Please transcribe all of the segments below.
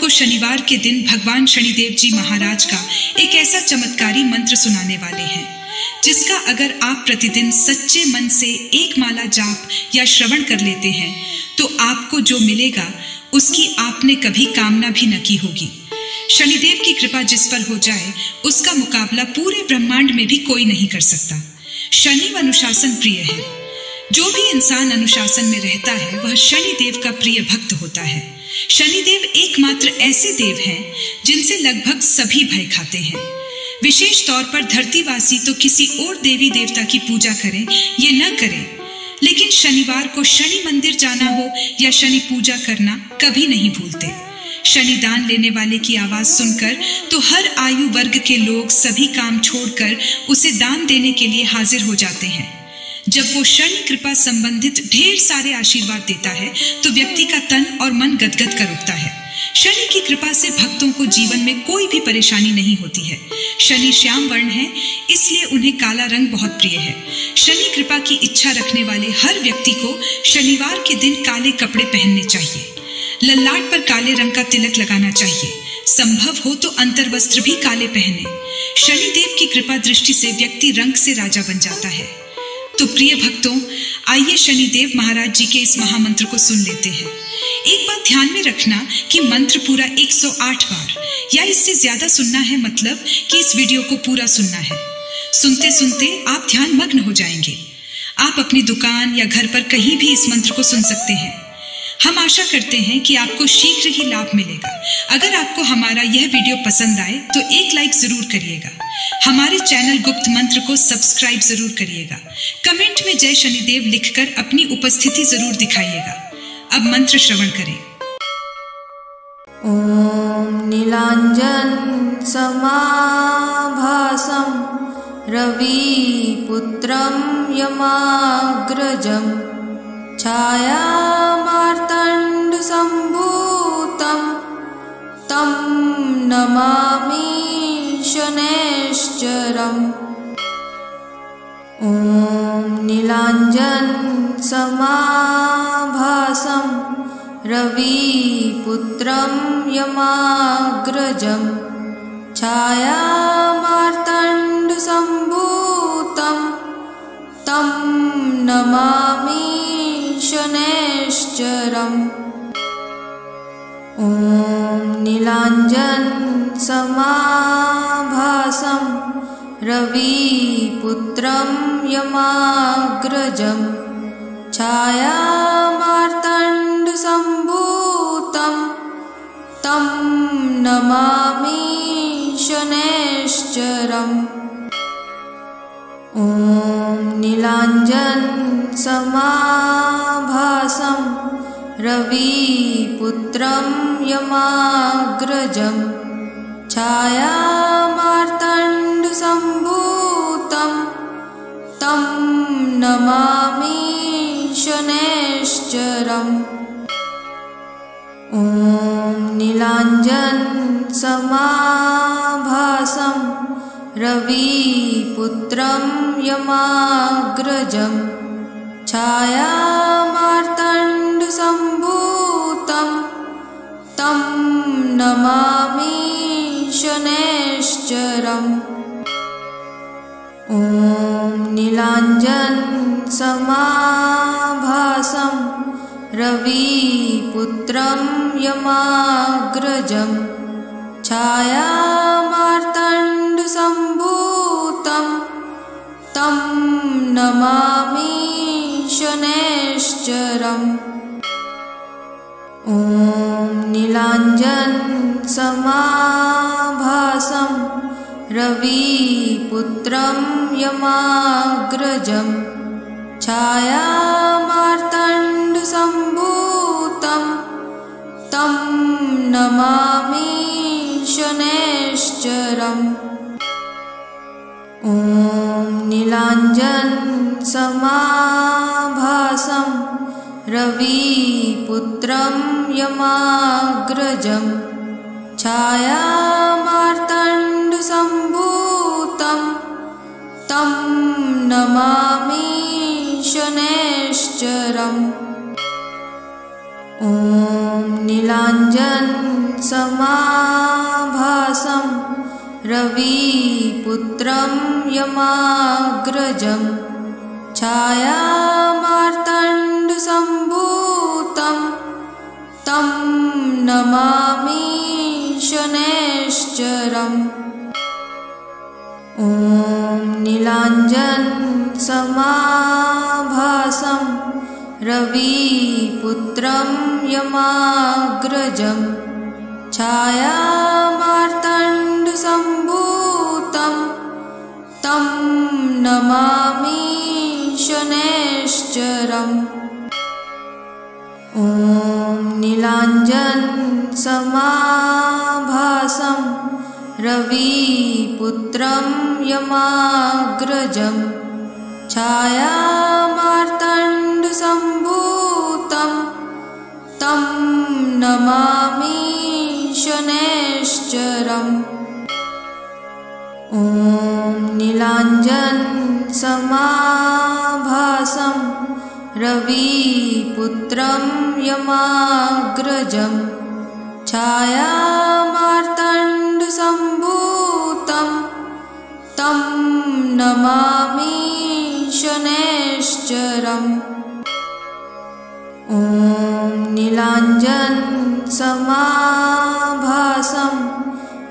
आपको शनिवार के दिन भगवान शनिदेव जी महाराज का एक ऐसा चमत्कारी मंत्र सुनाने वाले हैं, जिसका अगर आप प्रतिदिन सच्चे मन से एक माला जाप या श्रवण कर लेते हैं तो आपको जो मिलेगा उसकी आपने कभी कामना भी न की होगी। शनिदेव की कृपा जिस पर हो जाए उसका मुकाबला पूरे ब्रह्मांड में भी कोई नहीं कर सकता। शनि अनुशासन प्रिय है। जो भी इंसान अनुशासन में रहता है वह शनिदेव का प्रिय भक्त होता है। शनिदेव एकमात्र ऐसे देव हैं जिनसे लगभग सभी भय खाते हैं। विशेष तौर पर धरतीवासी तो किसी और देवी देवता की पूजा करें ये न करें, लेकिन शनिवार को शनि मंदिर जाना हो या शनि पूजा करना कभी नहीं भूलते। शनि दान लेने वाले की आवाज सुनकर तो हर आयु वर्ग के लोग सभी काम छोड़कर उसे दान देने के लिए हाजिर हो जाते हैं। जब वो शनि कृपा संबंधित ढेर सारे आशीर्वाद देता है तो व्यक्ति का तन और मन गदगद कर उठता है। शनि की कृपा से भक्तों को जीवन में कोई भी परेशानी नहीं होती है। शनि श्याम वर्ण है, इसलिए उन्हें काला रंग बहुत प्रिय है। शनि कृपा की इच्छा रखने वाले हर व्यक्ति को शनिवार के दिन काले कपड़े पहनने चाहिए। ललाट पर काले रंग का तिलक लगाना चाहिए। संभव हो तो अंतर्वस्त्र भी काले पहने। शनिदेव की कृपा दृष्टि से व्यक्ति रंग से राजा बन जाता है। तो प्रिय भक्तों, आइए शनिदेव महाराज जी के इस महामंत्र को सुन लेते हैं। एक बात ध्यान में रखना कि मंत्र पूरा 108 बार या इससे ज्यादा सुनना है, मतलब कि इस वीडियो को पूरा सुनना है। सुनते सुनते आप ध्यान मग्न हो जाएंगे। आप अपनी दुकान या घर पर कहीं भी इस मंत्र को सुन सकते हैं। हम आशा करते हैं कि आपको शीघ्र ही लाभ मिलेगा। अगर आपको हमारा यह वीडियो पसंद आए तो एक लाइक जरूर करिएगा। हमारे चैनल गुप्त मंत्र को सब्सक्राइब जरूर करिएगा। कमेंट में जय शनिदेव लिखकर अपनी उपस्थिति जरूर दिखाइएगा। अब मंत्र श्रवण करें। ओम नीलांजन समाभासं रवि पुत्रं यमाग्रजं छायामार्तण्ड सम्भूतं तं नमामि शनैश्चरम्। ओम नीलांजन समाभासं रवि पुत्रं यमाग्रजं छायामार्तण्ड सम्भूतं तं नमामि शनैश्चरम्। ओम नीलांजन समाभासं रवि पुत्रं यमाग्रजं छायामार्तण्ड सम्भूतं तं नमामि शनैश्चरम्। ओम नीलांजन समाभासं रवि पुत्रं यमाग्रजं छायामार्तण्ड सम्भूतं तं नमामि शनैश्चरम्। ओम नीलांजन समाभासं रवि पुत्रं यमाग्रजं छायामार्तण्ड सम्भूतं तं नमामि शनैश्चरम्। ओम नीलांजन समाभासं रवि पुत्रं यमाग्रजं छायामार्तण्ड सम्भूतं तं नमामि शनैश्चरम्। ओम नीलांजन समाभासं रवि पुत्रं यमाग्रजं छायामार्तण्ड सम्भूतं तं नमामि शनैश्चरम्। ओम नीलांजन समाभासं रवि पुत्रं यमाग्रजं छायामार्तण्ड सम्भूतं तं नमामि शनैश्चरम्। ओम नीलांजन समाभासं रविपुत्रं यमाग्रजं छायामार्तण्डसम्भूतं तं नमामि शनैश्चरम्। ॐ नीलाञ्जनसमाभासं रविपुत्रं यमाग्रजं छायामार्तण्डसम्भूतं तं नमामि शनैश्चरम्। ॐ नीलाञ्जनसमाभासं रविपुत्रं यमाग्रजं छायामार्तण्डसम्भूतं तं नमामि शनैश्चरम्। ॐ नीलाञ्जनसमाभासं रविपुत्रं यमाग्रजं छायामार्तण्डसम्भूतं तं नमामि शनैश्चरम्। ॐ नीलाञ्जनसमाभासं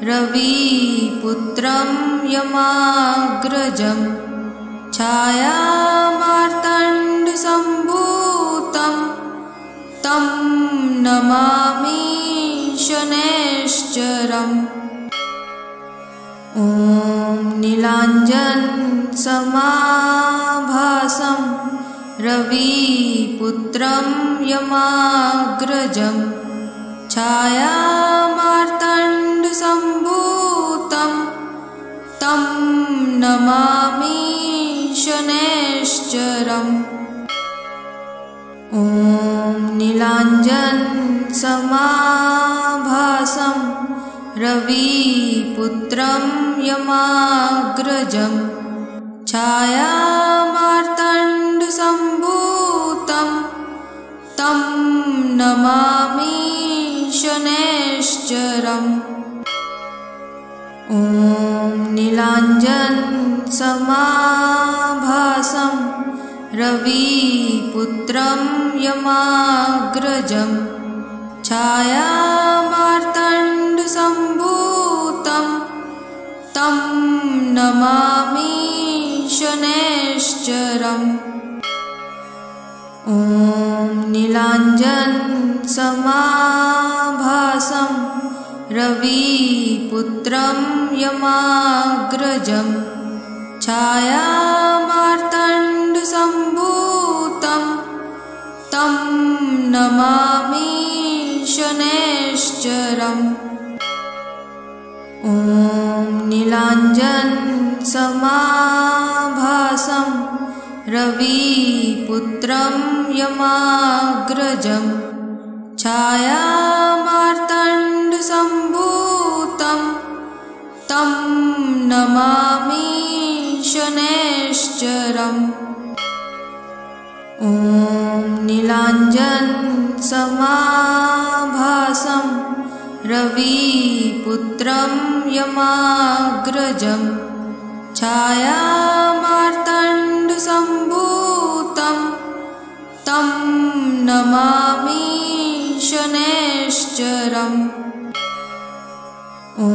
रविपुत्रं यमाग्रजं छायामार्तण्डसम्भूतं तं नमामि शनैश्चरम्। ॐ नीलाञ्जनसमाभासं रविपुत्रं यमाग्रजं छायामार्तण्डसम्भूतं तं नमामि शनैश्चरम्। ॐ नीलाञ्जनसमाभासं रविपुत्रं यमाग्रजं छायामार्तण्डसम्भूतं तं नमामि शनैश्चरम्। ॐ नीलाञ्जनसमाभासं रविपुत्रं यमाग्रजं छायामार्तण्डसम्भूतं तं नमामि शनैश्चरम्। ॐ नीलाञ्जनसमाभासं रविपुत्रं यमाग्रजं छायामार्तण्डसम्भूतं तं नमामि शनैश्चरम्। ॐ नीलाञ्जनसमाभासं रविपुत्रं यमाग्रजं छायामार्तण्डसम्भूतं तं नमामि शनैश्चरम्। ॐ नीलाञ्जनसमाभासं रविपुत्रं यमाग्रजं छायामार्तण्डसम्भूतं तं नमामि शनैश्चरम्। ॐ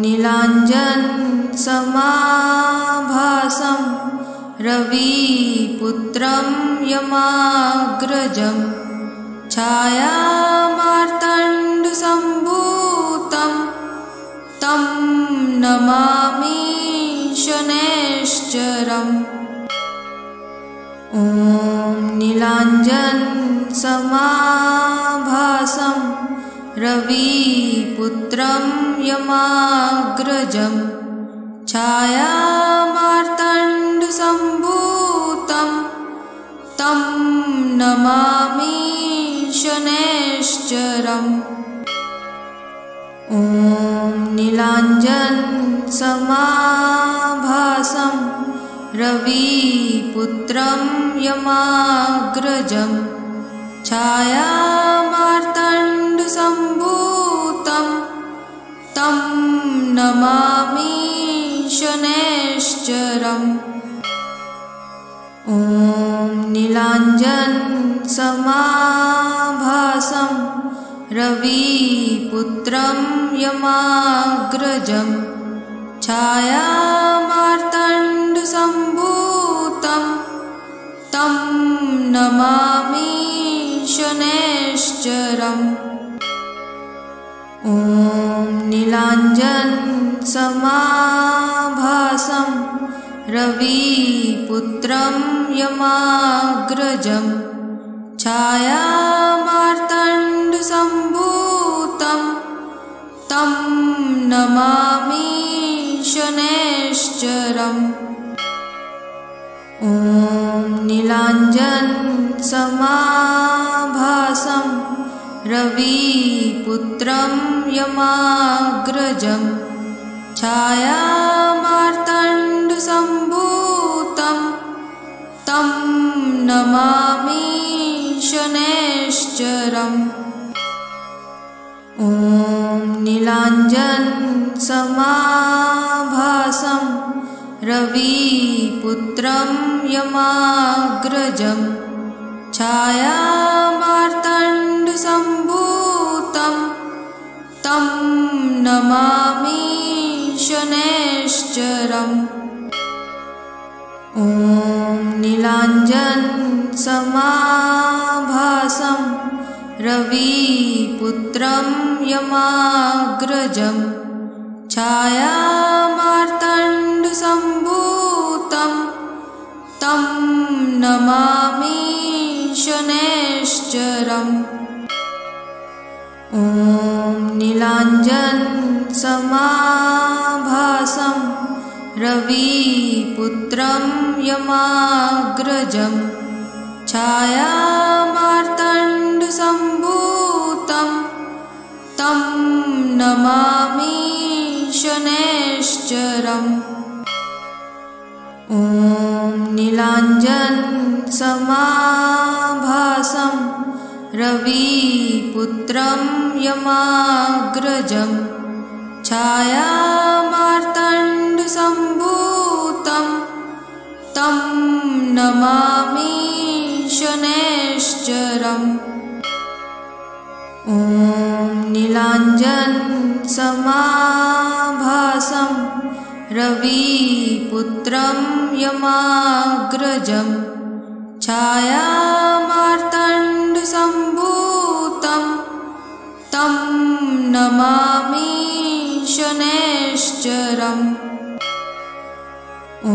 नीलाञ्जनसमाभासं रविपुत्रं यमाग्रजं छायामार्तण्डसम्भूतं तं नमामि शनैश्चरम्। ॐ नीलाञ्जनसमाभासं रविपुत्रं यमाग्रजं छायामार्तण्डसम्भूतं तं नमामि शनैश्चरम्। ॐ नीलाञ्जनसमाभासं रविपुत्रं यमाग्रजं छायामार्तण्डसम्भूतं तं नमामि शनैश्चरम्। ॐ नीलाञ्जनसमाभासं रविपुत्रं यमाग्रजं छायामार्तण्डसम्भूतं तं नमामि शनैश्चरम्। ॐ नीलाञ्जनसमाभासं रविपुत्रं यमाग्रजं छायामार्तण्डसम्भूतं तं नमामि शनैश्चरम्। ॐ नीलाञ्जनसमाभासं रविपुत्रं यमाग्रजं छायामार्तण्डसम्भूतं तं नमामि शनैश्चरम्। ॐ नीलाञ्जनसमाभासं रविपुत्रं यमाग्रजं छायामार्तण्डसम्भूतं तं नमामि शनैश्चरम्। ॐ नीलाञ्जनसमाभासं रविपुत्रं यमाग्रजं छायामार्तण्डसम्भूतं तं नमामि शनैश्चरम्। ॐ नीलाञ्जनसमाभासं रविपुत्रं यमाग्रजं छायामार्तण्डसम्भूतं तं नमामि शनैश्चरम्। ॐ नीलाञ्जनसमाभासं रविपुत्रं यमाग्रजं छायामार्तण्डसम्भूतं तं नमामि शनैश्चरम्। ॐ नीलाञ्जनसमाभासं रविपुत्रं यमाग्रजं छायामार्तण्डसम्भूतं तं नमामि शनैश्चरम्। ॐ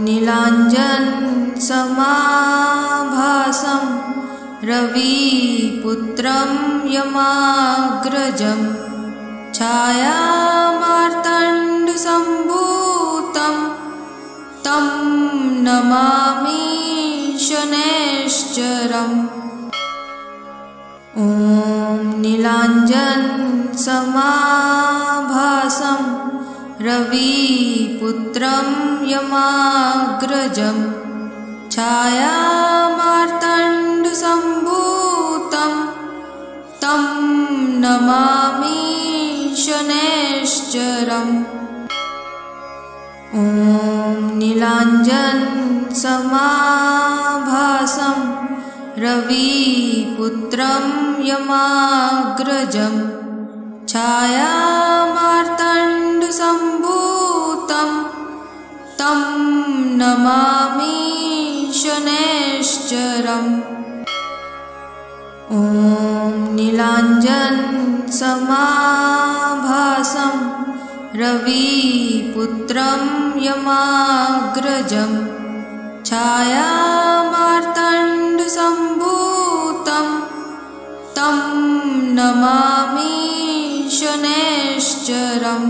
नीलाञ्जनसमाभासं रविपुत्रं यमाग्रजं छायामार्तण्डसम्भूतं तं नमामि शनैश्चरम्। ॐ नीलाञ्जनसमाभासं रविपुत्रं यमाग्रजं छायामार्तण्डसम्भूतं तं नमामि शनैश्चरम्। ॐ नीलाञ्जनसमाभासं रविपुत्रं यमाग्रजं छायामार्तण्डसम्भूतं तं नमामि शनैश्चरम्। ॐ नीलाञ्जनसमाभासं रविपुत्रं यमाग्रजं छायामार्तण्डसम्भूतं तं नमामि शनैश्चरम्।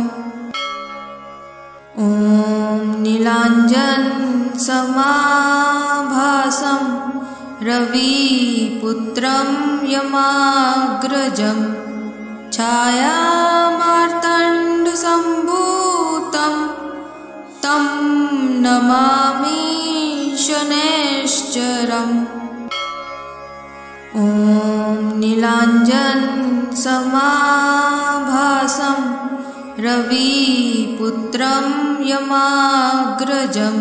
ॐ नीलाञ्जनसमाभासं रविपुत्रं यमाग्रजं छायामार्तण्डसम्भूतं तं नमामि शनैश्चरम्। ॐ नीलाञ्जनसमाभासं रविपुत्रं यमाग्रजं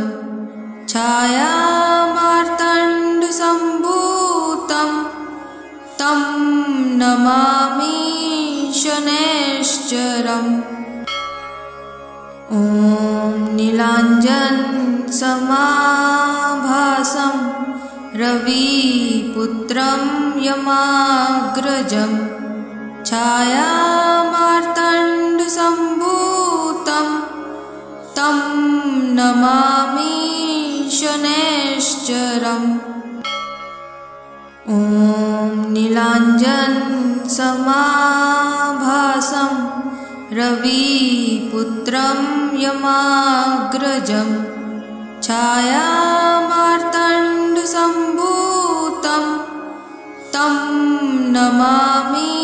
छायामार्तण्डसम्भूतं तं नमामि शनैश्चरम्। ॐ नीलाञ्जनसमाभासं रविपुत्रं यमाग्रजं छायामार्तण्डसम्भूतं तं नमामि शनैश्चरम्। ॐ नीलाञ्जनसमाभासं रविपुत्रं यमाग्रजं छायामार्तण्डसम्भूतं तं नमामि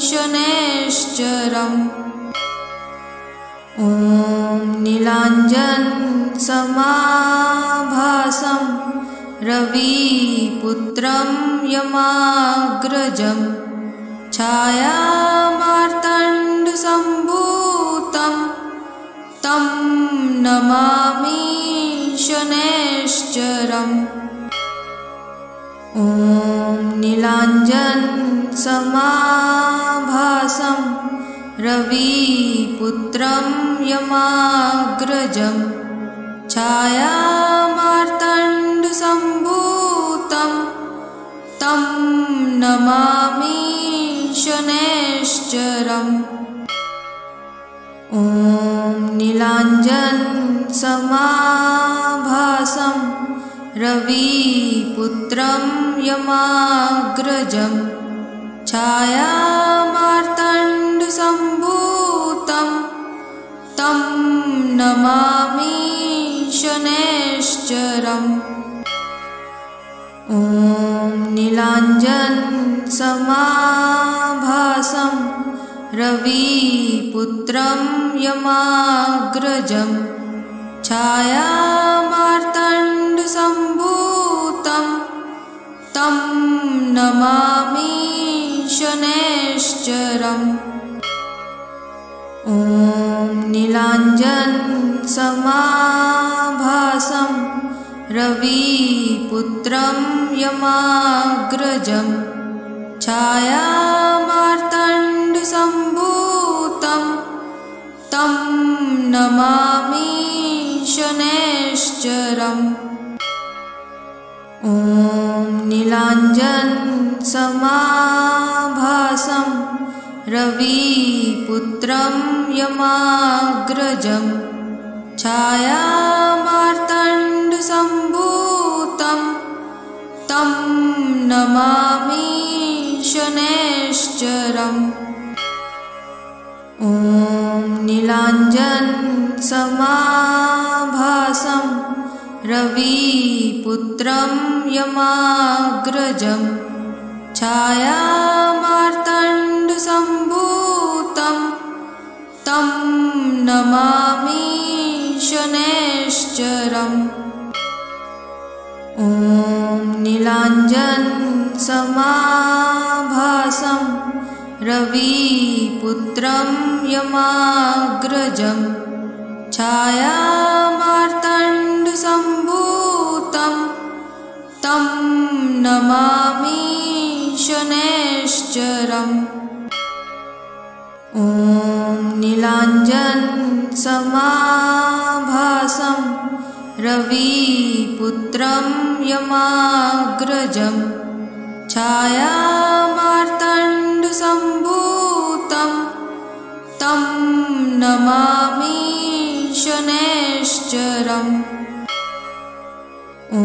शनैश्चरम्। ॐ नीलाञ्जनसमाभासं रविपुत्रं यमाग्रजं छायामार्तण्डसम्भूतं तं नमामि शनैश्चरम्। ॐ नीलाञ्जनसमाभासं रविपुत्रं यमाग्रजं छायामार्तण्डसम्भूतं तं नमामि शनैश्चरम्। ॐ नीलाञ्जनसमाभासं रविपुत्रं यमाग्रजं छायामार्तण्डसम्भूतं तं नमामि शनैश्चरम्। ॐ नीलाञ्जनसमाभासं रविपुत्रं यमाग्रजं छायामार्तण्डसम्भूतं तं नमामि शनैश्चरम्। ॐ नीलाञ्जनसमाभासं रविपुत्रं यमाग्रजं छायामार्तण्डसम्भूतं तं नमामि शनैश्चरम्। ॐ नीलाञ्जनसमाभासं रविपुत्रं यमाग्रजं छायामार्तण्डसम्भूतं तं नमामि शनैश्चरम्। ॐ नीलाञ्जनसमाभासं रविपुत्रं यमाग्रजं छायामार्तण्डसम्भूतं तं नमामि शनैश्चरम्। ॐ नीलाञ्जनसमाभासं रविपुत्रं यमाग्रजं छायामार्तण्डसम्भूतं तं नमामि शनैश्चरम्। ॐ नीलाञ्जनसमाभासं रविपुत्रं यमाग्रजं छायामार्तण्डसम्भूतं तं नमामि शनैश्चरम्। ॐ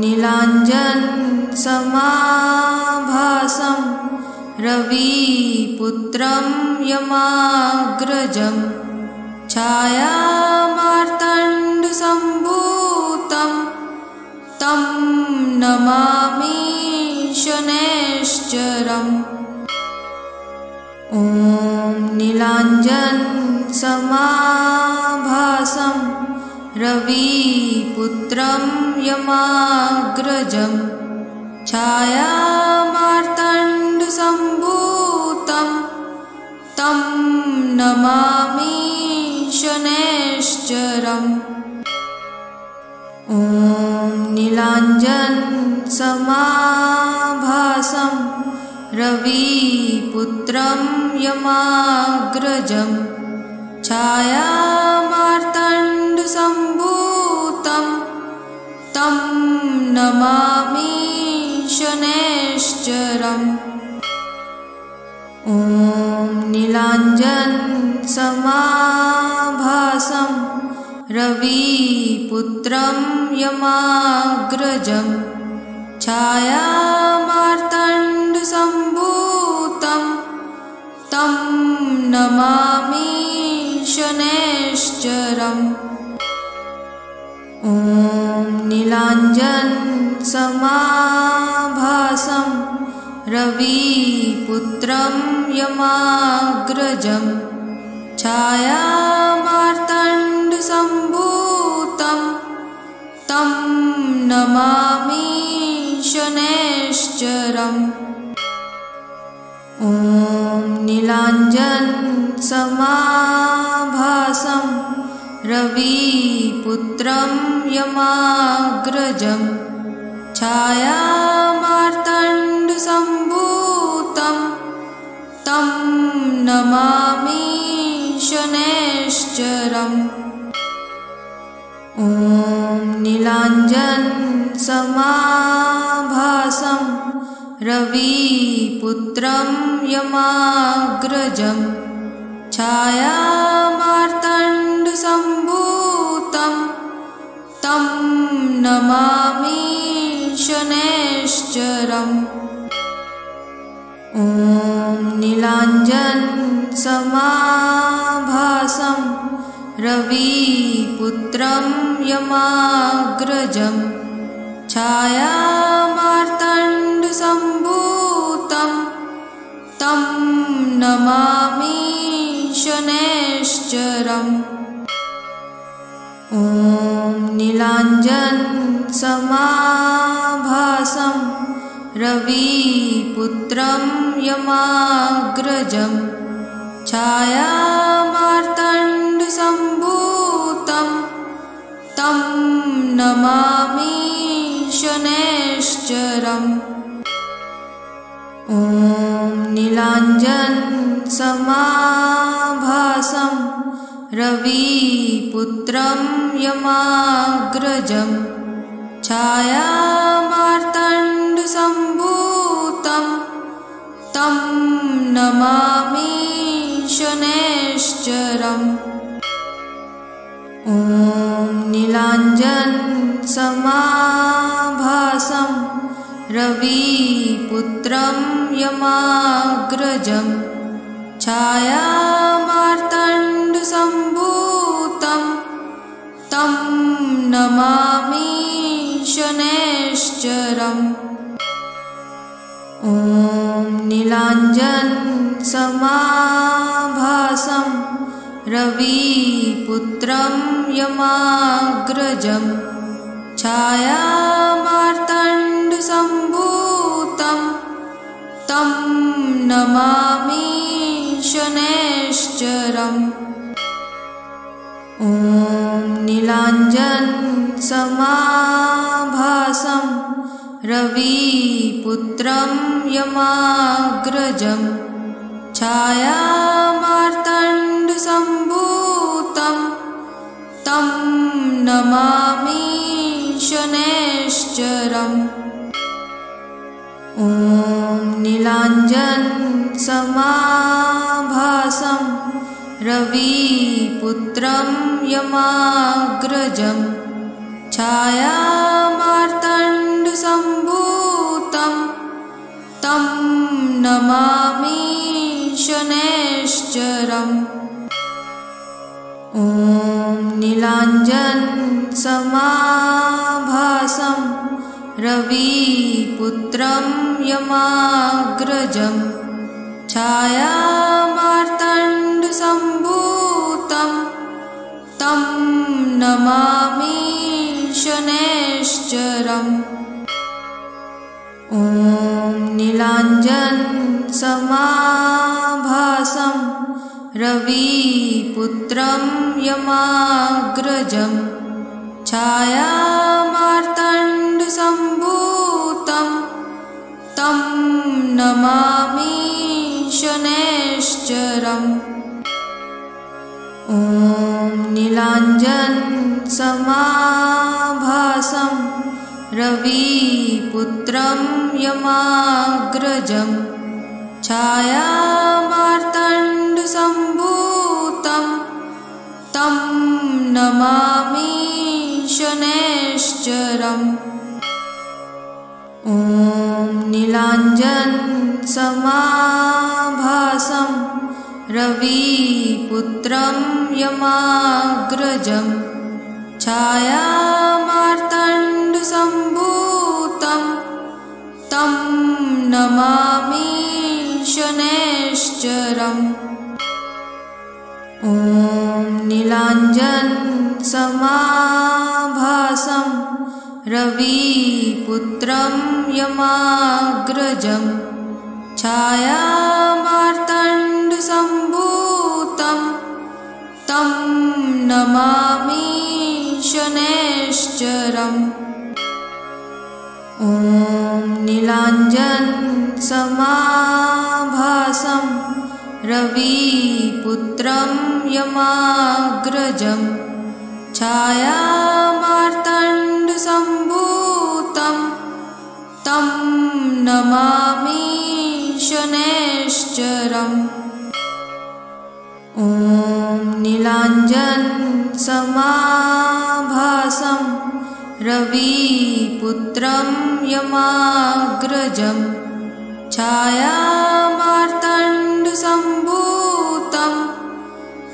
नीलाञ्जनसमाभासं रविपुत्रं यमाग्रजं छायामार्तण्डसम्भूतं तं नमामि शनैश्चरम्। ॐ नीलाञ्जनसमाभासं रविपुत्रं यमाग्रजं छायामार्तण्डसम्भूतं तं नमामि शनैश्चरम्। ॐ नीलाञ्जनसमाभासं रविपुत्रं यमाग्रजं छायामार्तण्डसम्भूतं तं नमामि शनैश्चरम्। ॐ नीलाञ्जनसमाभासं रविपुत्रं यमाग्रजं छायामार्तण्डसम्भूतं तं नमामि शनैश्चरम्। ॐ नीलाञ्जनसमाभासं रविपुत्रं यमाग्रजं छायामार्तण्डसम्भूतं तं नमामि शनैश्चरम्। ॐ नीलाञ्जनसमाभासं रविपुत्रं यमाग्रजं छायामार्तण्डसम्भूतं तं नमामि शनैश्चरम्। ॐ नीलाञ्जनसमाभासं रविपुत्रं यमाग्रजं छायामार्तण्डसम्भूतं तं नमामि शनैश्चरम्। ॐ नीलाञ्जनसमाभासं रविपुत्रं यमाग्रजं छायामार्तण्डसम्भूतं तं नमामि शनैश्चरम्। ॐ नीलाञ्जनसमाभासं रविपुत्रं यमाग्रजं छायामार्तण्डसम्भूतं तं नमामि शनैश्चरम्। ॐ नीलाञ्जनसमाभासं रविपुत्रं यमाग्रजं छायामार्तण्डसम्भूतं तं नमामि शनैश्चरम्। ॐ नीलाञ्जनसमाभासं रविपुत्रं यमाग्रजं छायामार्तण्डसम्भूतं तं नमामि शनैश्चरम्। ॐ नीलाञ्जनसमाभासं रविपुत्रं यमाग्रजं छायामार्तण्डसम्भूतं तं नमामि शनैश्चरम्। ॐ नीलाञ्जनसमाभासं रविपुत्रं यमाग्रजं छायामार्तण्डसम्भूतं तं नमामि शनैश्चरम्। ॐ नीलाञ्जनसमाभासं रविपुत्रं यमाग्रजं छायामार्तण्डसम्भूतं तं नमामि शनैश्चरम्। ॐ नीलाञ्जनसमाभासं रविपुत्रं यमाग्रजं छायामार्तण्डसम्भूतं तं नमामि शनैश्चरम्। ॐ नीलाञ्जनसमाभासं रविपुत्रं यमाग्रजं छायामार्तण्डसम्भूतं तं नमामि शनैश्चरम्। ॐ नीलाञ्जनसमाभासं रविपुत्रं यमाग्रजं छायामार्तण्डसम्भूतं तं नमामि शनैश्चरम्। ॐ नीलाञ्जनसमाभासं रविपुत्रं यमाग्रजं छायामार्तण्डसम्भूतं तं नमामि शनैश्चरम्। ॐ नीलाञ्जनसमाभासं रविपुत्रं यमाग्रजं छायामार्तण्डसम्भूतं तं नमामि शनैश्चरम्। ॐ नीलाञ्जनसमाभासं रविपुत्रं यमाग्रजं छायामार्तण्डसम्भूतं तं नमामि शनैश्चरम्। ॐ नीलाञ्जनसमाभासं रविपुत्रं यमाग्रजं छायामार्तण्डसम्भूतं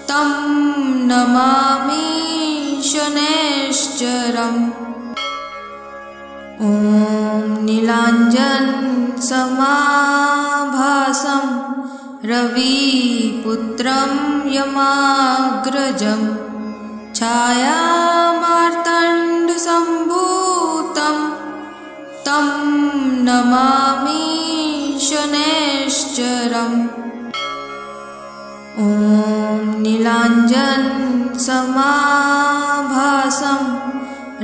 तं नमामि शनैश्चरम्। ॐ नीलाञ्जनसमाभासं रविपुत्रं यमाग्रजं छायामार्तण्डसम्भूतं तं नमामि शनैश्चरम्। ॐ नीलाञ्जनसमाभासं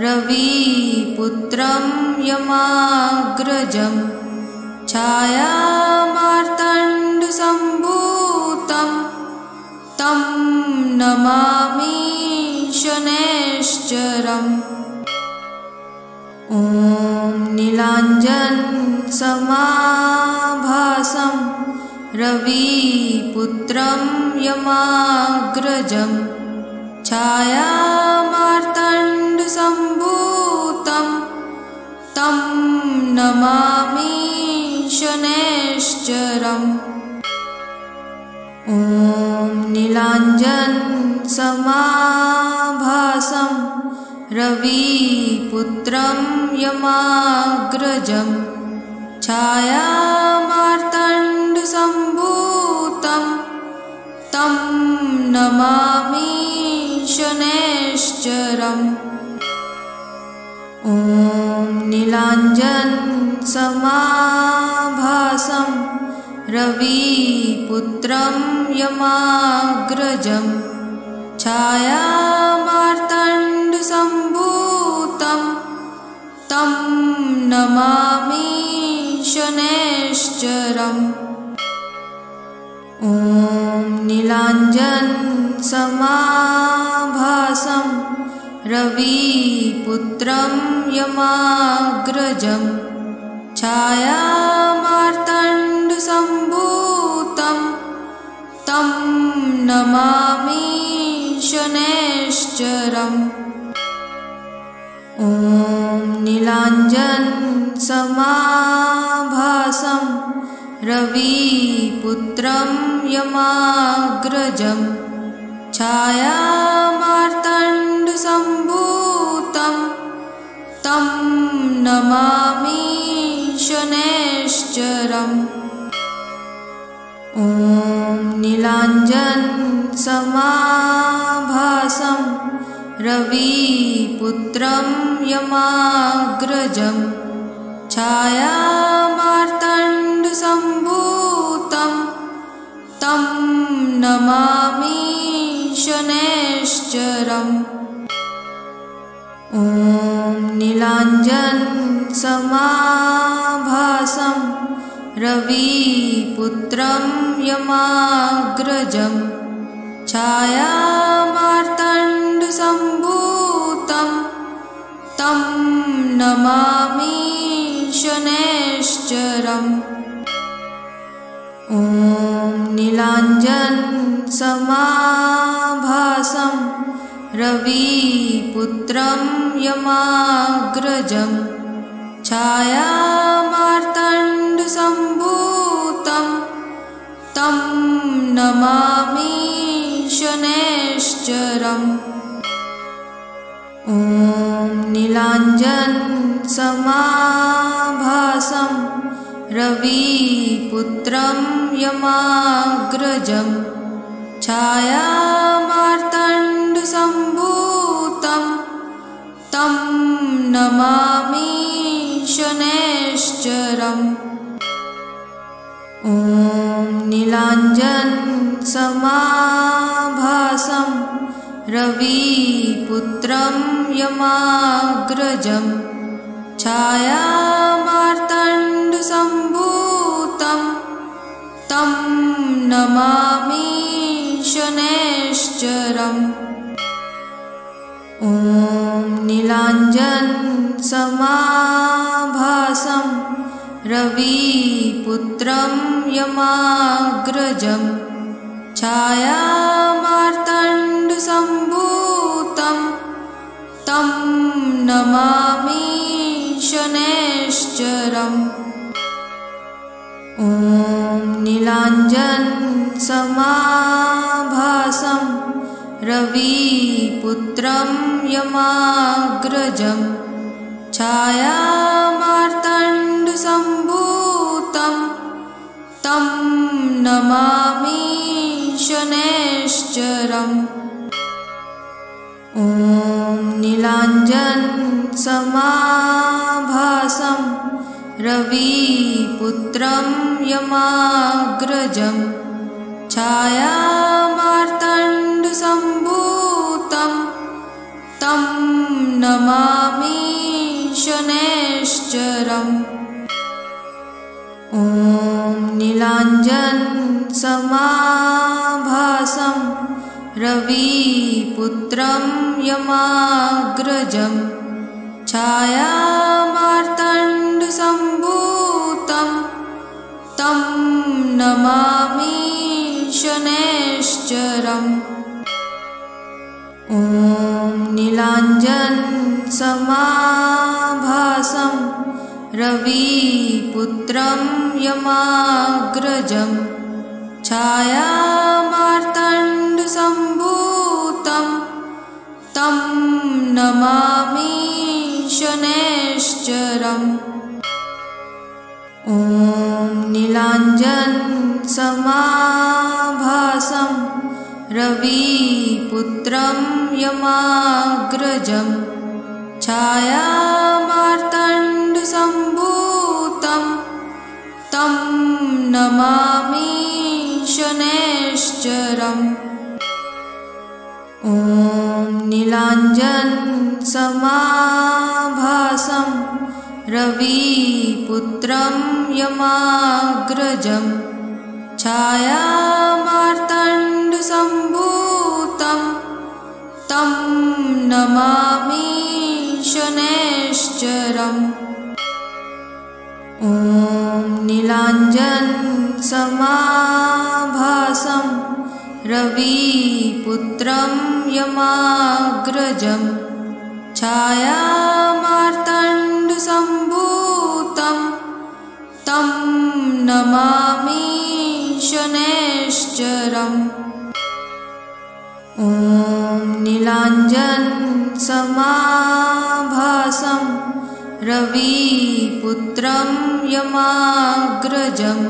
रविपुत्रं यमाग्रजं छायामार्तण्डसम्भूतं तं नमामि शनैश्चरम्। ॐ नीलाञ्जनसमाभासं रविपुत्रं यमाग्रजं छायामार्तण्डसम्भूतं तं नमामि शनैश्चरम्। ॐ नीलाञ्जनसमाभासं रविपुत्रं यमाग्रजं छायामार्तण्डसम्भूतं तं नमामि शनैश्चरम्। ॐ नीलाञ्जनसमाभासं रविपुत्रं यमाग्रजं छायामार्तण्डसम्भूतं तं नमामि शनैश्चरम्। ॐ नीलाञ्जनसमाभासं रविपुत्रं यमाग्रजं छायामार्तण्डसम्भूतं तं नमामि शनैश्चरम्। ॐ नीलाञ्जनसमाभासं रविपुत्रं यमाग्रजं छायामार्तण्डसम्भूतं तं नमामि शनैश्चरम्। ॐ नीलाञ्जनसमाभासं रविपुत्रं यमाग्रजं छायामार्तण्डसम्भूतं तं नमामि शनैश्चरम्। ॐ नीलाञ्जनसमाभासं रविपुत्रं यमाग्रजं छायामार्तण्डसम्भूतं तं नमामि शनैश्चरम्। ॐ नीलाञ्जनसमाभासं रविपुत्रं यमाग्रजं छायामार्तण्डसम्भूतं तं नमामि शनैश्चरम्। ॐ नीलाञ्जनसमाभासं रविपुत्रं यमाग्रजं छायामार्तण्डसम्भूतं तं नमामि शनैश्चरम्। ॐ नीलाञ्जनसमाभासं रविपुत्रं यमाग्रजं छायामार्तण्डसम्भूतं तं नमामि शनैश्चरम्। ॐ नीलाञ्जनसमाभासं रविपुत्रं यमाग्रजं छायामार्तण्डसम्भूतं तं नमामि शनैश्चरम्। ॐ नीलाञ्जनसमाभासं रविपुत्रं यमाग्रजं छायामार्तण्डसम्भूतं तं नमामि शनैश्चरम्। ॐ नीलाञ्जनसमाभासं रविपुत्रं यमाग्रजं छायामार्तण्डसम्भूतं तं नमामि शनैश्चरम्। ॐ नीलाञ्जनसमाभासं रविपुत्रं यमाग्रजं छायामार्तण्डसम्भूतं तं नमामि शनैश्चरम्। ॐ नीलाञ्जनसमाभासं रविपुत्रं यमाग्रजं छायामार्तण्डसम्भूतं तं नमामि शनैश्चरम्। ॐ नीलाञ्जनसमाभासं रविपुत्रं यमाग्रजं छायामार्तण्डसम्भूतं तं नमामि शनैश्चरम्। ॐ नीलाञ्जनसमाभासं रविपुत्रं यमाग्रजं छायामार्तण्डसम्भूतं तं नमामि शनैश्चरम्। ॐ नीलाञ्जनसमाभासं रविपुत्रं यमाग्रजं छायामार्तण्डसम्भूतं तं नमामि शनैश्चरम्। ॐ नीलाञ्जनसमाभासं रविपुत्रं यमाग्रजं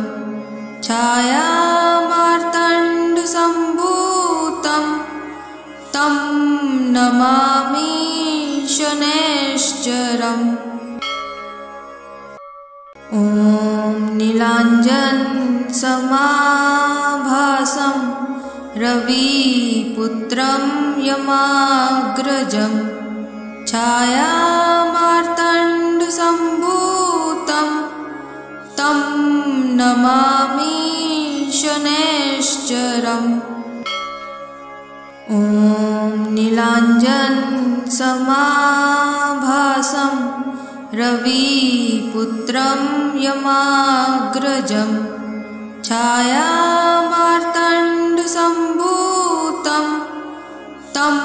छायामार्तण्डसम्भूतं तं नमामि शनैश्चरम्। ॐ नीलाञ्जनसमाभासं रविपुत्रं पुत्रं यमाग्रजं छायामार्तण्डसम्भूतं तं नमामि शनैश्चरम्। ॐ नीलाञ्जनसमाभासं रविपुत्रं यमाग्रजं छायामार्तण्डसम्भूतं तं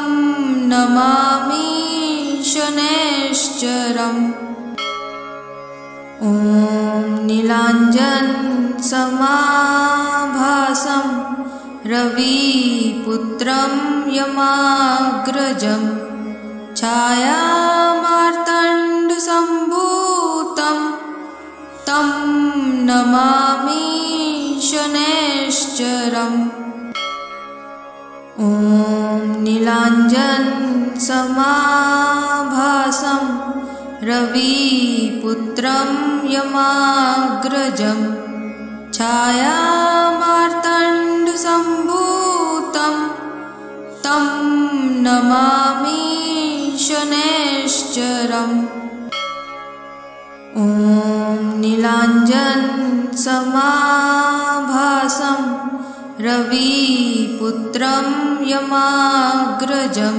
नमामि शनैश्चरम्। ॐ नीलाञ्जनसमाभासं रविपुत्रं यमाग्रजं छायामार्तण्डसम्भूतं तं नमामि शनैश्चरम्। ॐ नीलाञ्जनसमाभासं रविपुत्रं यमाग्रजं छायामार्तण्डसम्भूतं तं नमामि शनैश्चरम्। ॐ नीलाञ्जनसमाभासं रविपुत्रं यमाग्रजं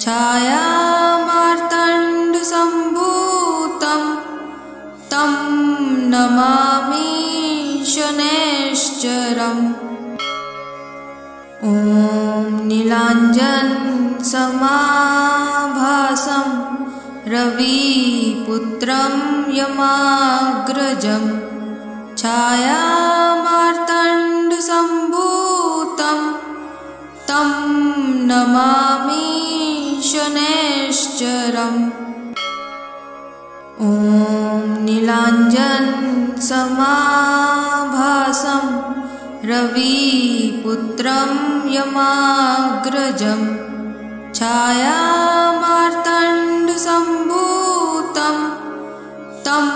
छायामार्तण्डसम्भूतं तं नमामि शनैश्चरम्। ॐ नीलाञ्जनसमाभासं रविपुत्रं यमाग्रजं छायामार्तण्डसम्भूतं तं नमामि शनैश्चरम्। ॐ नीलाञ्जनसमाभासं रविपुत्रं यमाग्रजं छायामार्तण्डसम्भूतं तं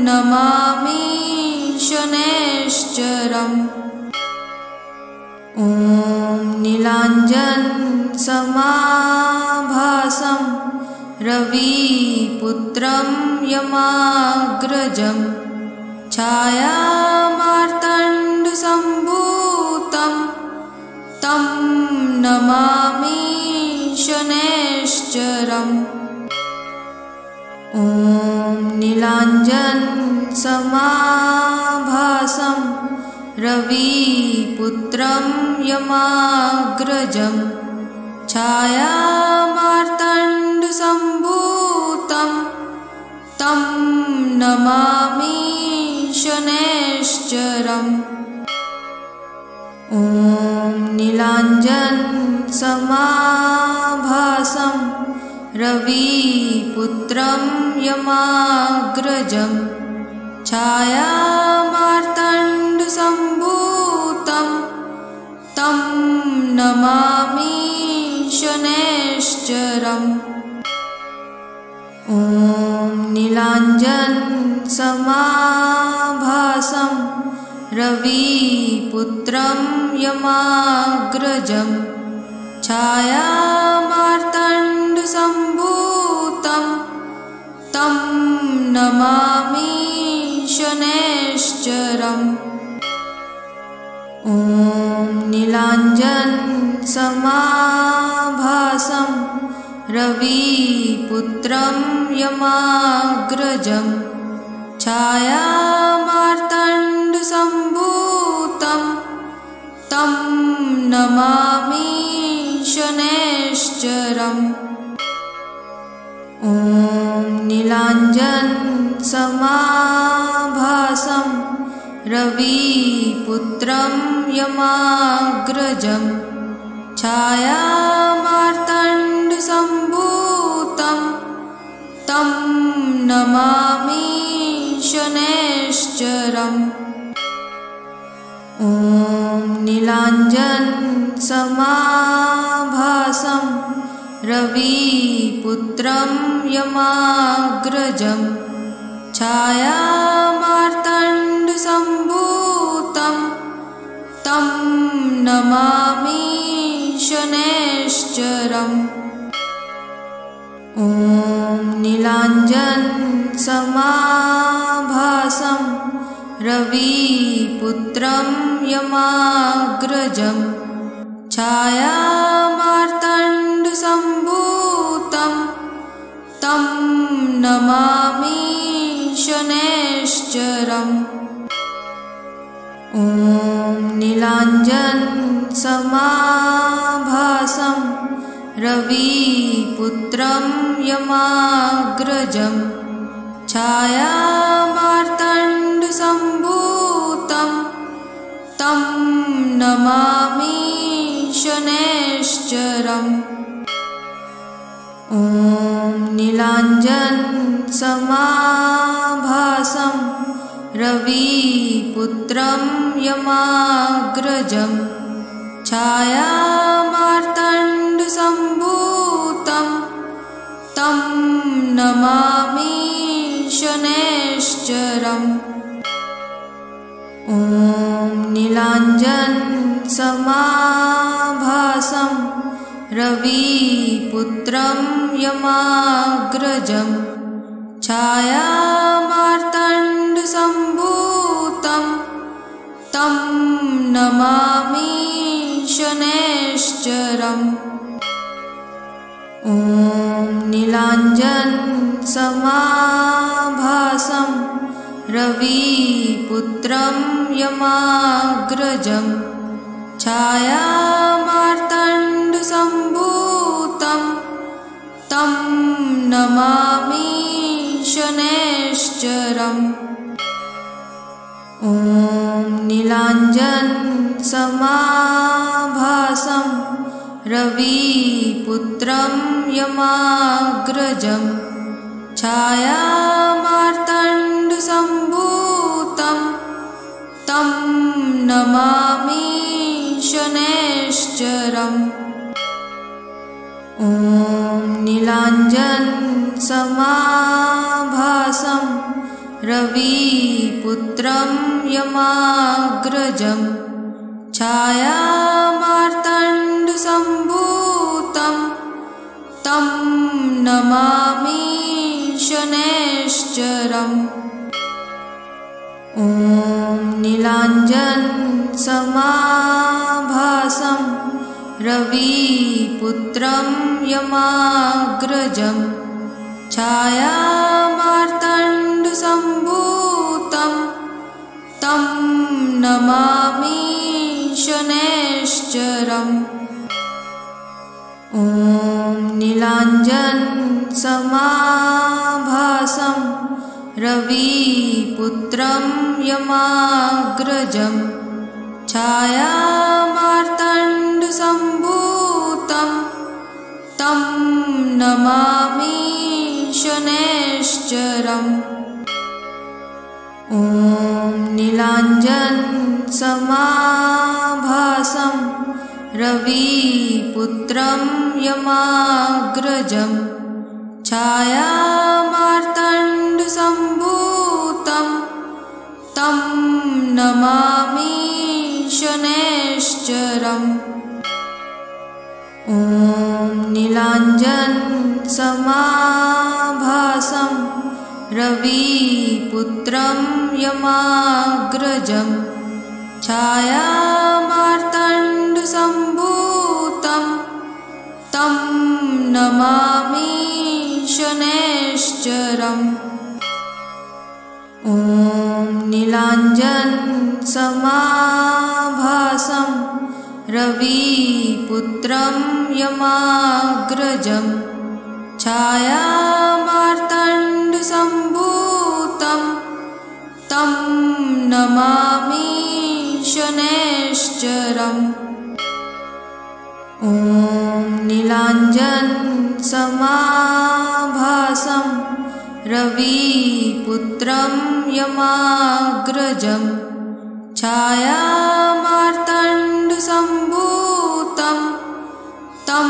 नमामि शनैश्चरम्। ॐ नीलाञ्जनसमाभासं रविपुत्रं यमाग्रजं छायामार्तण्डसम्भूतं तं नमामि शनैश्चरम्। ॐ नीलाञ्जनसमाभासं रविपुत्रं यमाग्रजं छायामार्तण्डसम्भूतं तं नमामि शनैश्चरम्। ॐ नीलाञ्जनसमाभासं रविपुत्रं यमाग्रजं छायामार्तण्डसम्भूतं तं नमामि शनैश्चरम्। ॐ नीलाञ्जनसमाभासं रविपुत्रं यमाग्रजं छायामार्तण्डसम्भूतं तं नमामि शनैश्चरम्। ॐ नीलाञ्जनसमाभासं रविपुत्रं यमाग्रजं छायामार्तण्डसम्भूतं तं नमामि शनैश्चरम्। ॐ नीलाञ्जनसमाभासं रविपुत्रं यमाग्रजं छायामार्तण्डसम्भूतं तं नमामि शनैश्चरम्। ॐ नीलाञ्जनसमाभासं रविपुत्रं यमाग्रजं छायामार्तण्डसम्भूतं तं नमामि शनैश्चरम् ॐ नीलाञ्जनसमाभासं रविपुत्रं यमाग्रजं छायामार्तण्डसम्भूतं तं नमामि शनैश्चरम् ॐ नीलाञ्जनसमाभासं रविपुत्रं यमाग्रजं छायामार्तण्डसम्भूतं तं नमामि शनैश्चरम् ॐ नीलाञ्जनसमाभासं रविपुत्रं यमाग्रजं छायामार्तण्डसम्भूतं तं नमामि शनैश्चरम् ॐ नीलाञ्जनसमाभासं रविपुत्रं यमाग्रजं छायामार्तण्डसम्भूतं तं नमामि शनैश्चरम् ॐ नीलाञ्जनसमाभासं रविपुत्रं यमाग्रजं छायामार्तण्डसम्भूतं तं नमामि शनैश्चरम् ॐ नीलाञ्जनसमाभासं रविपुत्रं यमाग्रजं छायामार्तण्डसम्भूतं तं नमामि शनैश्चरम् ॐ नीलाञ्जनसमाभासं रविपुत्रं यमाग्रजं छायामार्तण्डसम्भूतं तं नमामि शनैश्चरम् ॐ नीलाञ्जनसमाभासं रविपुत्रं यमाग्रजं छायामार्तण्डसम्भूतं तं नमामि शनैश्चरम् ॐ नीलाञ्जनसमाभासं रविपुत्रं यमाग्रजं छायामार्तण्डसम्भूतं तं नमामि शनैश्चरम् ॐ नीलाञ्जनसमाभासं रविपुत्रं यमाग्रजं छायामार्तण्डसम्भूतं तं नमामि शनैश्चरम् ॐ नीलाञ्जनसमाभासं रविपुत्रं यमाग्रजं छायामार्तण्डसम्भूतं तं नमामि शनैश्चरम् ॐ नीलाञ्जनसमाभासं रविपुत्रं यमाग्रजं छायामार्तण्डसम्भूतं तं नमामि शनैश्चरम् ॐ नीलाञ्जनसमाभासं रविपुत्रं यमाग्रजं छायामार्तण्डसम्भूतं तं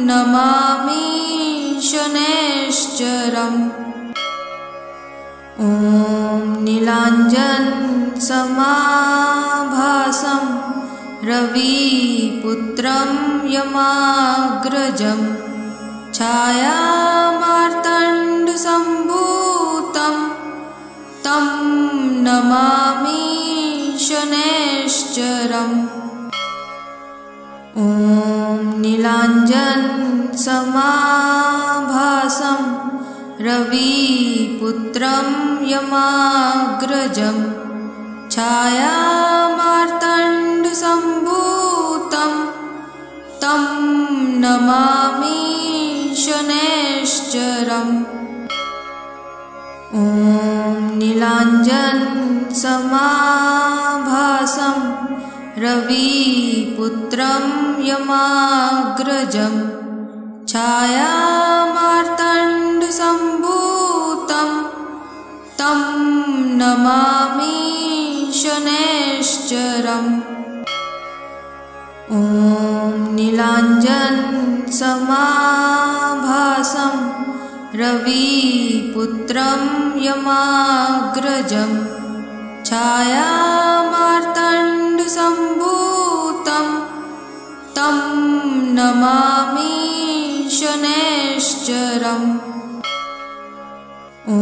नमामि शनैश्चरम् ॐ नीलाञ्जनसमाभासं रविपुत्रं यमाग्रजं छायामार्तण्डसम्भूतं तं नमामि शनैश्चरम्। ॐ नीलाञ्जनसमाभासं रविपुत्रं यमाग्रजं छायामार्तण्डसम्भूतं तं नमामि शनैश्चरम्। ॐ नीलाञ्जनसमाभासं रविपुत्रं यमाग्रजं छायामार्तण्डसम्भूतं तं नमामि शनैश्चरम्। ॐ नीलाञ्जनसमाभासं रविपुत्रं यमाग्रजं छायामार्तण्डसम्भूतं तं नमामि शनैश्चरम्। ॐ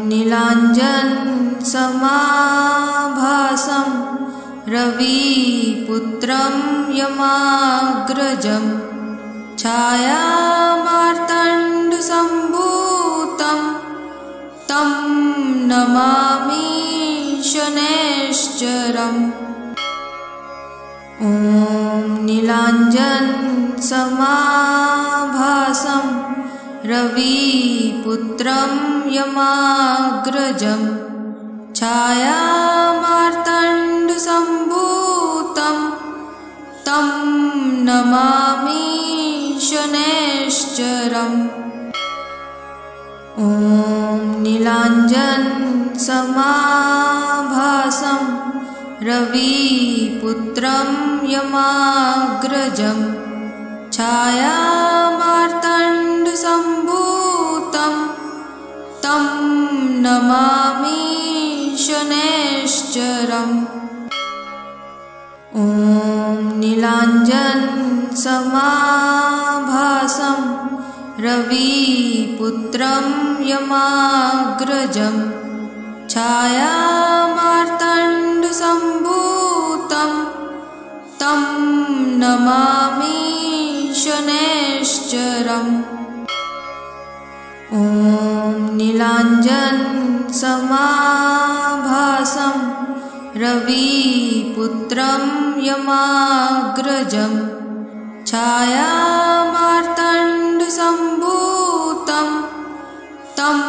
नीलाञ्जनसमाभासं रविपुत्रं यमाग्रजं छायामार्तण्डसम्भूतं तं नमामि शनैश्चरम्। ॐ नीलाञ्जनसमाभासं रविपुत्रं यमाग्रजं छायामार्तण्डसम्भूतं तं नमामि शनैश्चरम्। ॐ नीलाञ्जनसमाभासं रविपुत्रं यमाग्रजं छायामार्तण्डसम्भूतं तं नमामि शनैश्चरम्। ॐ नीलाञ्जनसमाभासं रविपुत्रं यमाग्रजं छायामार्तण्डसम्भूतं तं नमामि शनैश्चरम्। ॐ नीलाञ्जनसमाभासं रविपुत्रं यमाग्रजं छायामार्तण्डसम्भूतं तं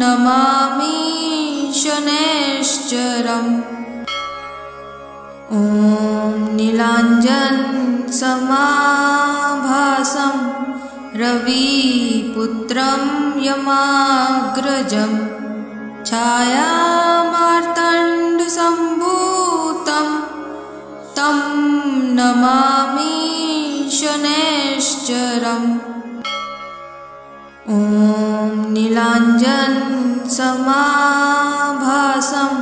नमामि शनैश्चरम्। ॐ नीलाञ्जनसमाभासं रविपुत्रं यमाग्रजं छायामार्तण्डसम्भूतं तं नमामि शनैश्चरम्। ॐ नीलाञ्जनसमाभासं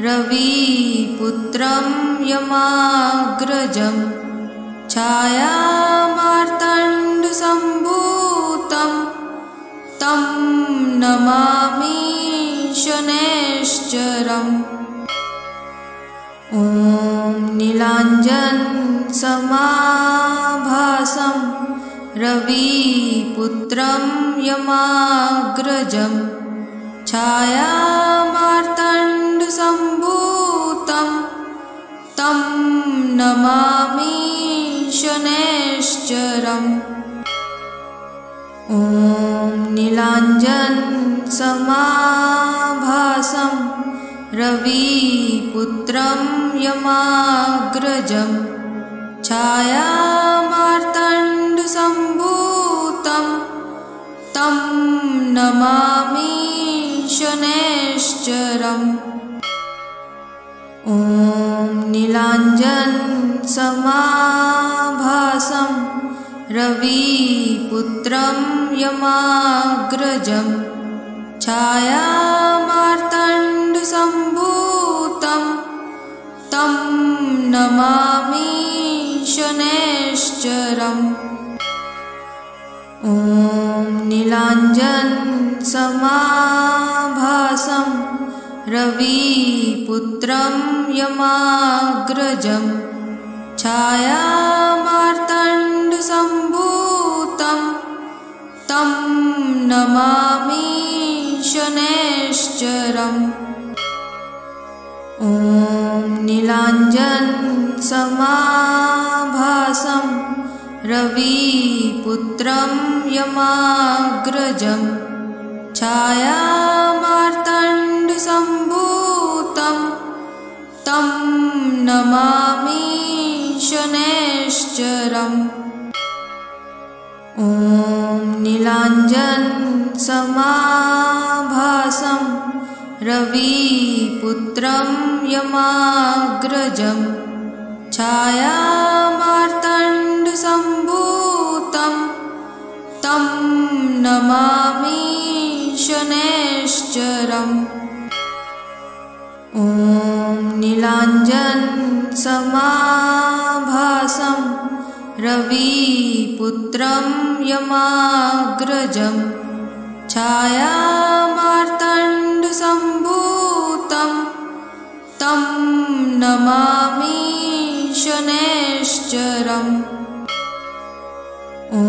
रविपुत्रं यमाग्रजं छायामार्तण्डसम्भूतं तं नमामि शनैश्चरम्। ॐ नीलाञ्जनसमाभासं रविपुत्रं यमाग्रजं छायामार्तण्डसम्भूतं तं नमामि शनैश्चरम्। ॐ नीलाञ्जनसमाभासं रविपुत्रं यमाग्रजं छायामार्तण्डसम्भूतं तं नमामि शनैश्चरम्। ॐ नीलाञ्जनसमाभासं रविपुत्रं यमाग्रजं छायामार्तण्डसम्भूतं तं नमामि समाभासं रविपुत्रं यमाग्रजं छायामार्तण्डसम्भूतं तं नमामि शनैश्चरम्। ॐ नीलाञ्जनसमाभासं रविपुत्रं यमाग्रजं छायामार्तण्डसम्भूतं तं नमामि शनैश्चरम्। ॐ नीलाञ्जनसमाभासं रविपुत्रं यमाग्रजं छायामार्तण्डसम्भूतं तं नमामि शनैश्चरम्। ॐ नीलाञ्जनसमाभासं रविपुत्रं यमाग्रजं छायामार्तण्डसम्भूतं तं नमामि शनैश्चरम्। ॐ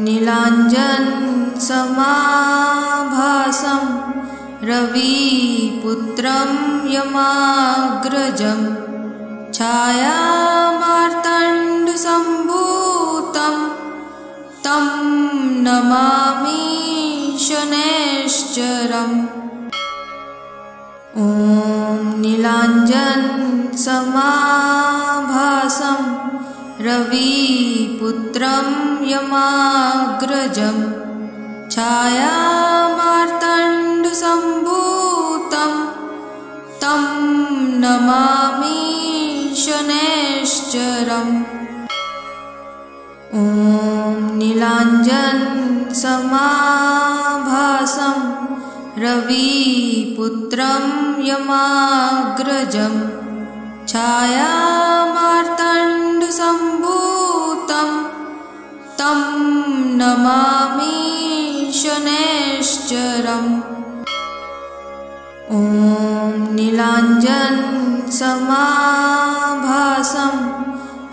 नीलाञ्जनसमाभासं रविपुत्रं यमाग्रजं छायामार्तण्डसम्भूतं तं नमामि शनैश्चरम्। ॐ नीलाञ्जनसमाभासं रविपुत्रं यमाग्रजं छायामार्तण्डसम्भूतं तं नमामि शनैश्चरम्। ॐ नीलाञ्जनसमाभासं रविपुत्रं यमाग्रजं छायामार्तण्डसम्भूतं तं नमामि शनैश्चरम्। ॐ नीलाञ्जनसमाभासं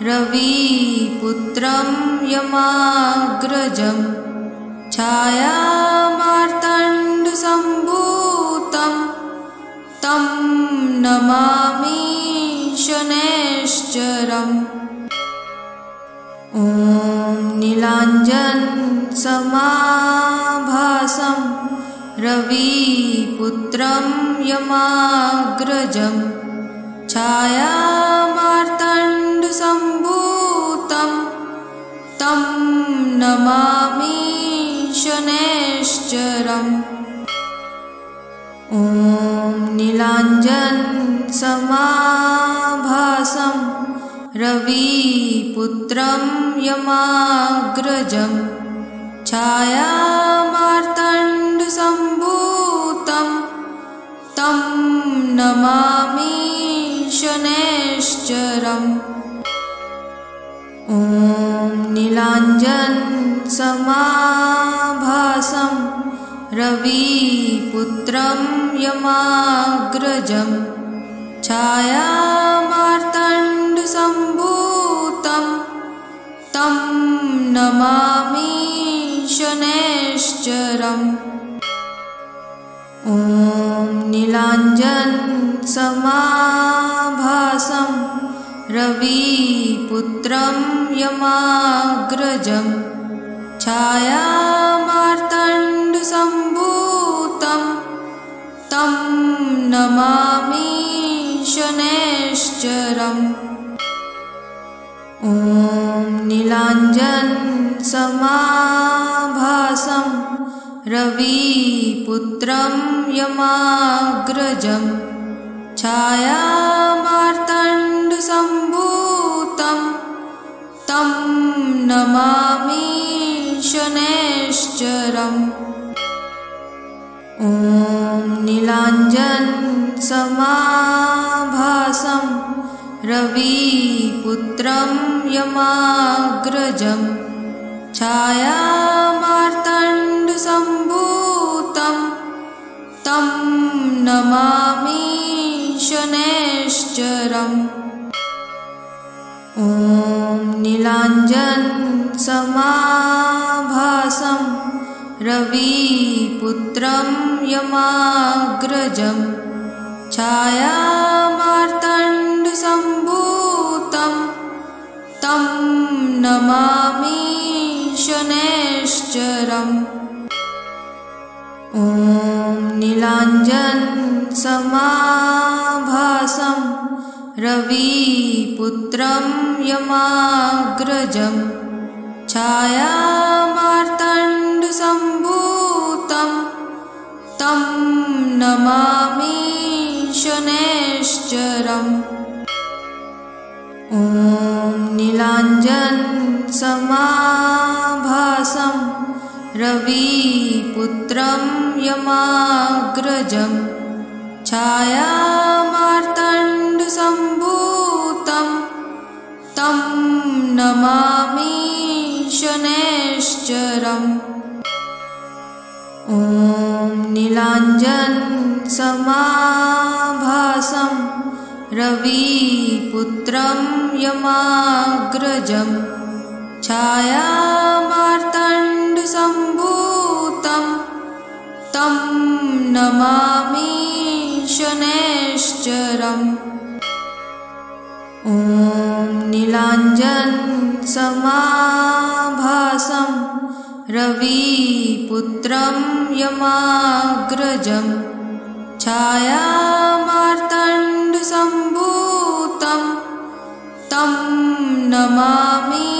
रविपुत्रं यमाग्रजं छायामार्तण्डसम्भूतं तं नमामि शनैश्चरम्। ॐ नीलाञ्जनसमाभासं रविपुत्रं यमाग्रजं छायामार्तण्डसम्भूतं तं नमामि शनैश्चरम्। ॐ नीलाञ्जनसमाभासं रविपुत्रं यमाग्रजं छायामार्तण्डसम्भूतं तं नमामि शनैश्चरम्। ॐ नीलाञ्जनसमाभासं रविपुत्रं यमाग्रजं छायामार्तण्डसम्भूतं तं नमामि शनैश्चरम्। ॐ नीलाञ्जनसमाभासं रविपुत्रं यमाग्रजं छायामार्तण्डसम्भूतं तं नमामि शनैश्चरम्। ॐ नीलाञ्जनसमाभासं रविपुत्रं यमाग्रजं छायामार्तण्डसम्भूतं तं नमामि शनैश्चरम्। ॐ नीलाञ्जनसमाभासं रविपुत्रं यमाग्रजं छायामार्तण्डसम्भूतं तं नमामि शनैश्चरम्। ॐ नीलाञ्जनसमाभासं रविपुत्रं यमाग्रजं छायामार्तण्डसम्भूतं तं नमामि शनैश्चरम्। ॐ नीलाञ्जनसमाभासं रविपुत्रं यमाग्रजं छायामार्तण्डसम्भूतं तं नमामि शनैश्चरम्। ॐ नीलाञ्जनसमाभासं रविपुत्रं यमाग्रजं छायामार्तण्डसम्भूतं तं नमामि शनैश्चरम्। ॐ नीलाञ्जनसमाभासं रविपुत्रं यमाग्रजं छायामार्तण्डसम्भूतं तं नमामि शनैश्चरम्। ॐ नीलाञ्जनसमाभासं रविपुत्रं यमाग्रजं छायामार्तण्डसम्भूतं तं नमामि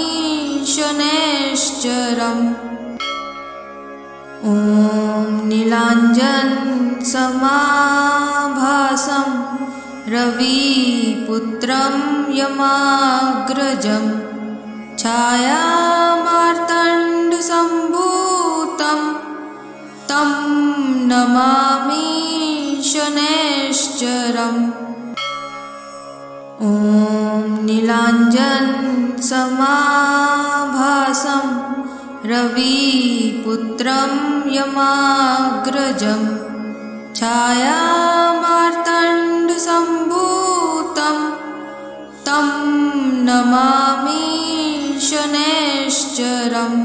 शनैश्चरम्। ॐ नीलाञ्जनसमाभासं रविपुत्रं यमाग्रजं छायामार्तण्डसम्भूतं तं नमामि शनैश्चरम्। ॐ नीलाञ्जनसमाभासं रविपुत्रं यमाग्रजं छायामार्तण्डसम्भूतं तं नमामि शनैश्चरम्।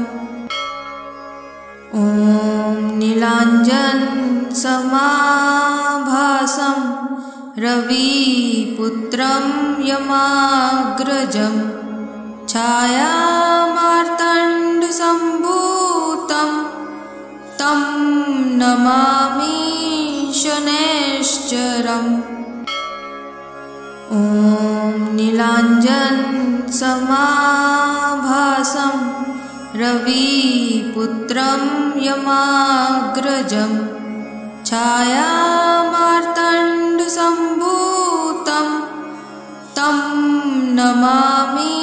ॐ नीलाञ्जनसमाभासं रविपुत्रं यमाग्रजं छायामार्तण्डसम्भूतं तं नमामि शनैश्चरम्। ॐ नीलाञ्जनसमाभासं रविपुत्रं यमाग्रजं छायामार्तण्डसम्भूतं तं नमामि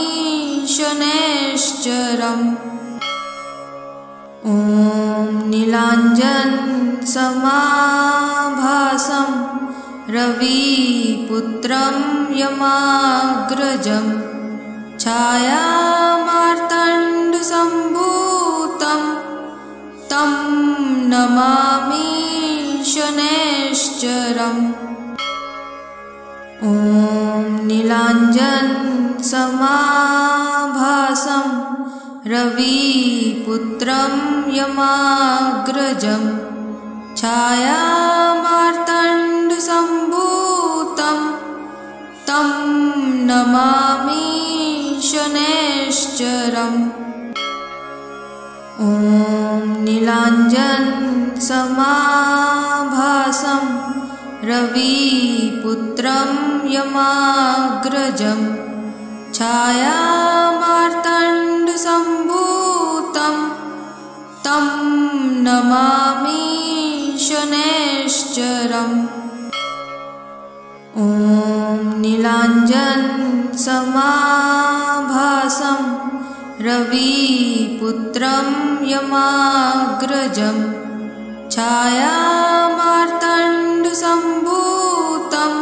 शनैश्चरम्। ॐ नीलाञ्जनसमाभासं रविपुत्रं यमाग्रजं छायामार्तण्डसम्भूतं तं नमामि शनैश्चरम्। ॐ नीलाञ्जनसमाभासं रविपुत्रं यमाग्रजं छायामार्तण्डसम्भूतं तं नमामि शनैश्चरम्। ॐ नीलाञ्जनसमाभासं रविपुत्रं यमाग्रजं छायामार्तण्डसम्भूतं तं नमामि शनैश्चरम्। ॐ नीलाञ्जनसमाभासं रविपुत्रं यमाग्रजं छायामार्तण्डसम्भूतं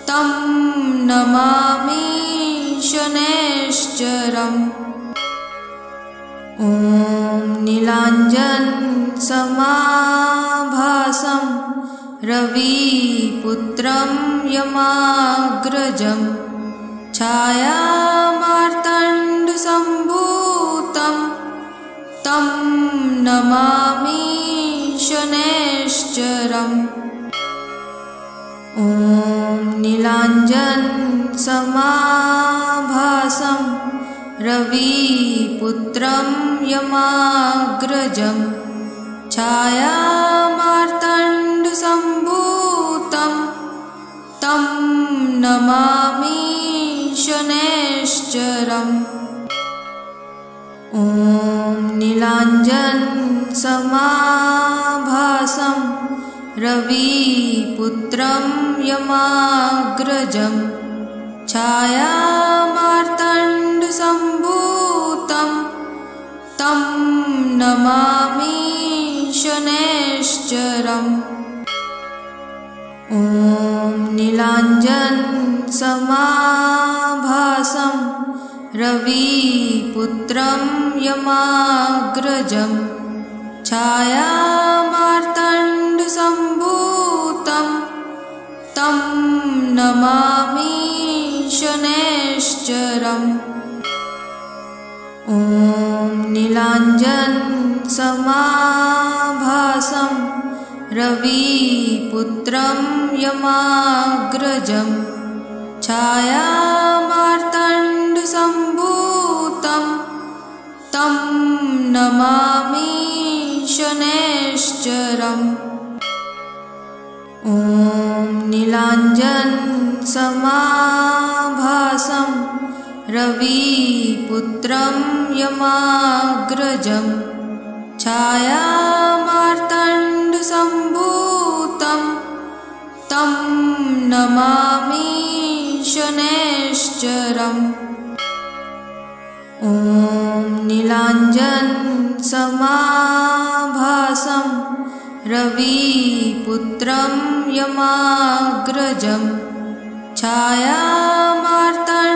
तं नमामि शनैश्चरम्। ॐ नीलाञ्जनसमाभासं रविपुत्रं यमाग्रजं छायामार्तण्डसम्भूतं तं नमामि शनैश्चरम्। ॐ नीलाञ्जनसमाभासं रविपुत्रं यमाग्रजं छायामार्तण्डसम्भूतं तं नमामि शनैश्चरम्। ॐ नीलाञ्जनसमाभासं रविपुत्रं यमाग्रजं छायामार्तण्डसम्भूतं तं नमामि शनैश्चरम्। ॐ नीलाञ्जनसमाभासं रविपुत्रं यमाग्रजं छायामार्तण्डसम्भूतं तं नमामि शनैश्चरम्। ॐ नीलाञ्जनसमाभासं रविपुत्रं यमाग्रजं छायामार्तण्डसम्भूतं तं नमामि शनैश्चरम्। ॐ नीलाञ्जनसमाभासं रविपुत्रं यमाग्रजं छायामार्तण्डसम्भूतं तं नमामि शनैश्चरम्। ॐ नीलाञ्जनसमाभासं रविपुत्रं यमाग्रजं छायामार्तण्ड